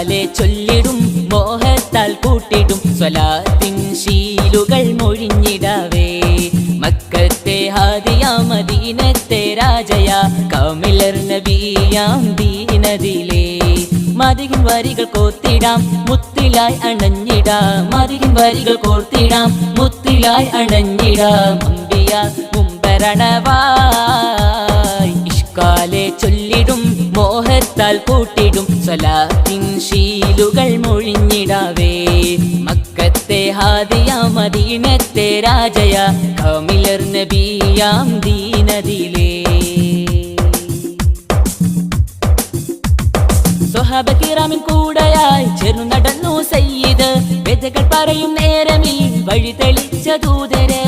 ഇഷ്കാലെ ചൊല്ലിടും മോഹത്താൽ കൂട്ടിടും സ്വലാത്തിൻ ശീലുകൾ മൊഴിഞ്ഞിടാവേ മക്കത്തെ ഹാദിയ മദീനത്തെ രാജയ കാമിലർ നബിയാം ദീനദിലേ മദിഹിൻ വരികൾ കോർത്തിടാം മുത്തിലായി അണഞ്ഞിടാം മദിഹിൻ വരികൾ കോർത്തിടാം മുത്തിലായി അണഞ്ഞിടാം അമ്പിയ മുമ്പരണവായി ഇഷ്കാലെ ചൊല്ലിടും മോഹത്താൽ കൂട്ടിടും സ്വലാത്തിൻ ശീലുകൾ മൊഴിഞ്ഞിടാവേ മക്കത്തെ ഹാദിയ മദീനത്തെ രാജയ കാമിലർ നബിയാം ദീനദിലേ സ്വഹാബ കിറാമിൻ കൂടെയായി ചേർന്നു നടന്നു സയ്യിദ് വേദകൾ പറയും നേരമിൽ വഴി തെളിച്ച ദൂതര്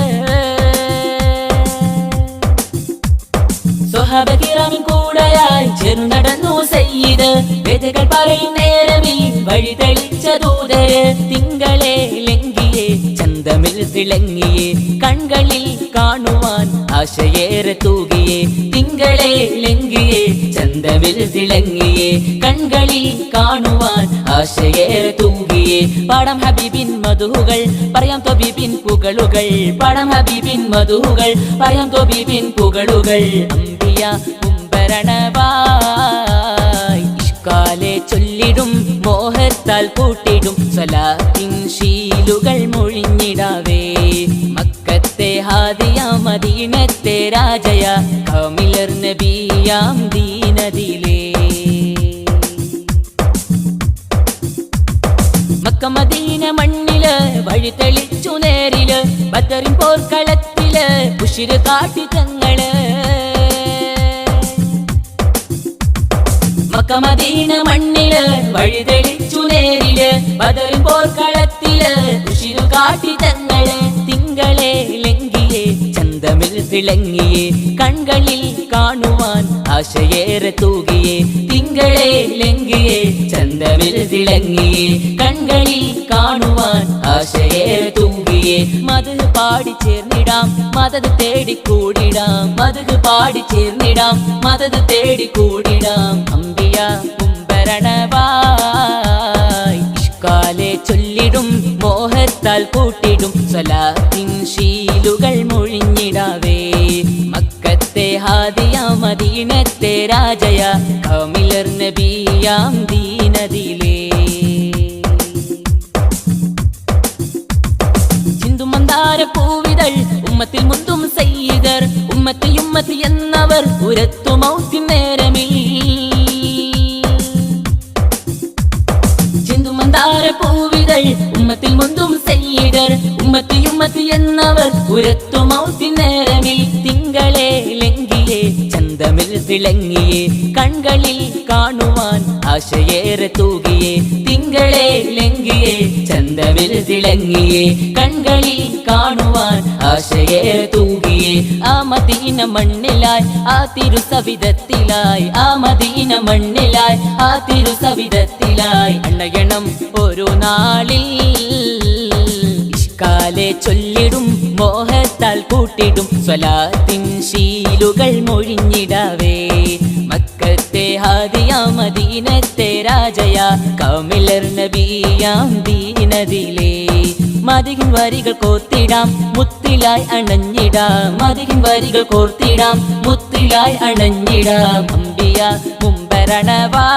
സ്വഹാബ കിറാമിൻ കൂടെയായി ചേർന്നു നടന്നു സയ്യിദ് വേദകൾ പറയും നേരമിൽ വഴി തെളിച്ച ദൂതര് തിങ്കളെ ലംഘിയെ ചന്തമിൽ തിളങ്ങിയെ കൺകളിൽ കാണുവാൻ ആശയേറെ തൂകിയെ തിങ്കളെ ലംഘിയെ ചന്തമിൽ തിളങ്ങിയെ കൺകളിൽ കാണുവാൻ ആശയേറെ തൂകിയെ പാടാം ഹബീബിൻ മധുകൾ പറയാം തൊബീബിൻ പുകളുകൾ പാടാം ഹബീബിൻ മധുകൾ പറയാം തൊബീബിൻ പുകളുകൾ അമ്പിയ മുമ്പരണവായി ഇഷ്കാലെ ചൊല്ലിടും മോഹത്താൽ കൂട്ടിടും സ്വലാത്തിൻ ശീലുകൾ മൊഴിഞ്ഞിടാവേ മക്കത്തെ ഹാദിയ മദീനത്തെ രാജയ കാമിലർ നബിയാം ദീനദിലേ മക്ക മദീന മണ്ണില് വഴി തെളിച്ചു നേരില് ബദറിൻ പോർക്കളത്തില് ഉശിര് കാട്ടി തങ്ങള് മക്ക മദീന മണ്ണില് വഴി തെളിച്ചു നേരില് ബദറിൻ പോർക്കളത്തില് ഉശിര് കാട്ടി തങ്ങള് തിങ്കളെ ലംഘിയെ ചന്തമിൽ തിളങ്ങിയെ കൺകളിൽ കാണുവാൻ ആശയേറെ തൂകിയെ തിങ്കളെ ലംഘിയെ ചന്തമിൽ തിളങ്ങിയെ കൺകളിൽ കാണുവാൻ ആശയേറെ തൂകിയെ മദഹ് പാടി ചേർന്നിടാം മദത് തേടിക്കൂടിടാം മദഹ് പാടി ചേർന്നിടാം മദത് തേടിക്കൂടിടാം അമ്പിയ മുമ്പരണവായി ഇഷ്കാലെ ചൊല്ലിടും മോഹത്താൽ കൂട്ടിടും സ്വലാത്തിൻ ശീലുകൾ മൊഴിഞ്ഞിടാവേ മക്കത്തെ ഹാദിയ മദീനത്തെ രാജയ കാമിലർ നബിയാം ദീനദിലേ ചിന്തുമന്ദാര പൂവിതൾ ഉമ്മത്തിൽ മുന്തും സയ്യിദർ ഉമ്മത്തി ഉമ്മത്തി എന്നവർ ഉരത്തു മൗത്തിൻ നേരമിൽ ചിന്തുമന്ദാര പൂവിതൾ ഉമ്മത്തിൽ മുന്തും സയ്യിദർ ഉമ്മത്തി ഉമ്മത്തി എന്നവർ ഉരത്തു മൗത്തിൻ നേരമിൽ തിങ്കളെ ലംഘിയെ ചന്തമിൽ തിളങ്ങിയെ കൺകളിൽ കാണുവാൻ ആശയേറെ തൂകിയെ തിങ്കളെ ലംഘിയെ ചന്തമിൽ തിളങ്ങിയെ കൺകളിൽ കാണുവാൻ ആശയേറെ തൂകിയെ ആ മദീന മണ്ണിലായി ആ തിരുസവിധത്തിലായി ആ മദീന മണ്ണിലായി ആ തിരുസവിധത്തിലായി അണയണം ഒരു നാളിൽ ഇഷ്കാലെ ചൊല്ലിടും മോഹത്താൽ കൂട്ടിടും സ്വലാത്തിൻ ശീലുകൾ മൊഴിഞ്ഞിടാവേ മക്കത്തെ ഹാദിയ മദീനത്തെ രാജയ കാമിലർ നബിയാം ദീനദിലേ മദിഹിൻ വരികൾ കോർത്തിടാം മുത്തിലായി അണഞ്ഞിടാം മദിഹിൻ വരികൾ കോർത്തിടാം മുത്തിലായി അണഞ്ഞിടാം അമ്പിയ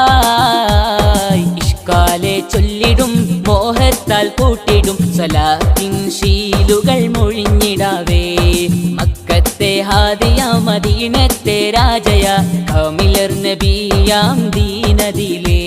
മുമ്പരണവായി ഇഷ്കാലെ ചൊല്ലിടും മോഹത്താൽ കൂട്ടിടും സ്വലാത്തിൻ ശീലുകൾ മൊഴിഞ്ഞിടാവേ മക്കത്തെ ഹാദിയ മദീനത്തെ രാജയ കാമിലർ നബിയാം ദീനദിലേ